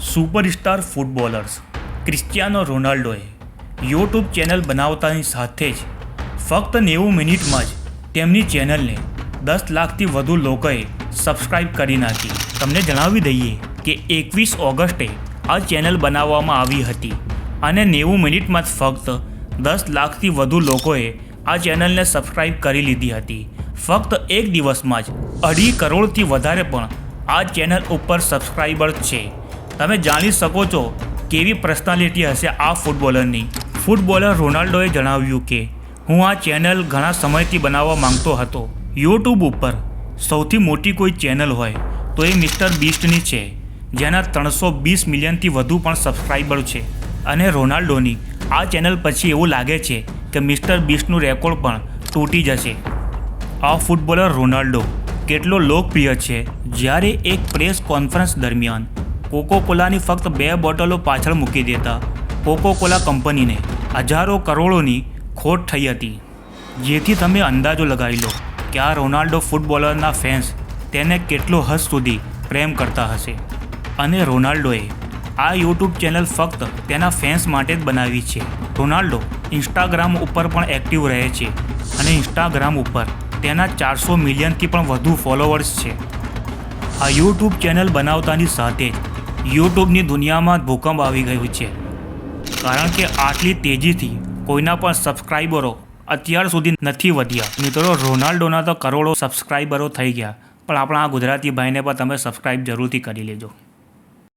Superstar footballers Cristiano રોનાલ્ડોએ YouTube channel બનાવતાની સાથે જ ફક્ત 90 મિનિટમાં જ તેમની ચેનલને 10 લાખથી વધુ લોકોએ સબસ્ક્રાઈબ કરી નાખી. તમને જણાવી દઈએ કે 21 ઓગસ્ટે આ ચેનલ બનાવવામાં આવી હતી અને 90 મિનિટમાં જ ફક્ત 10 લાખથી વધુ લોકોએ આ ચેનલને સબસ્ક્રાઈબ કરી લીધી હતી. ફક્ત એક દિવસમાં જ 2.5 કરોડથી વધારે પણ આ ચેનલ ઉપર સબસ્ક્રાઈબર છે. તમે જાણી શકો છો કેવી પર્સનાલિટી હશે આ ફૂટબોલરની. ફૂટબોલર રોનાલ્ડોએ જણાવ્યું કે હું આ ચેનલ ઘણા સમયથી બનાવવા માંગતો હતો. યુટ્યુબ ઉપર સૌથી મોટી કોઈ ચેનલ હોય તો એ મિસ્ટર બીસ્ટની છે, જેના 320 મિલિયનથી વધુ પણ સબસ્ક્રાઈબર છે. અને રોનાલ્ડોની આ ચેનલ પછી એવું લાગે છે કે મિસ્ટર બીસ્ટનું રેકોર્ડ પણ તૂટી જશે. આ ફૂટબોલર રોનાલ્ડો કેટલો લોકપ્રિય છે. જ્યારે એક પ્રેસ કોન્ફરન્સ દરમિયાન કોકોકોલાની ફક્ત 2 બોટલો પાછળ મૂકી દેતા કોકોકોલા કંપનીને હજારો કરોડોની ખોટ થઈ હતી. જેથી તમે અંદાજો લગાવી લો કે આ રોનાલ્ડો ફૂટબોલરના ફેન્સ તેને કેટલો હદ સુધી પ્રેમ કરતા હશે. અને રોનાલ્ડોએ આ યુટ્યુબ ચેનલ ફક્ત તેના ફેન્સ માટે જ બનાવી છે. રોનાલ્ડો ઇન્સ્ટાગ્રામ ઉપર પણ એક્ટિવ રહે છે અને ઇન્સ્ટાગ્રામ ઉપર તેના 400 મિલિયનથી પણ વધુ ફોલોવર્સ છે. આ યુટ્યુબ ચેનલ બનાવતાની સાથે જ યુટ્યુબની દુનિયામાં ભૂકંપ આવી ગયું છે, કારણ કે આટલી તેજીથી કોઈના પણ સબસ્ક્રાઈબરો અત્યાર સુધી નથી વધ્યા. મિત્રો, રોનાલ્ડોના તો કરોડો સબસ્ક્રાઈબરો થઈ ગયા, પણ આપણા આ ગુજરાતી ભાઈને પણ તમે સબસ્ક્રાઈબ જરૂરથી કરી લેજો.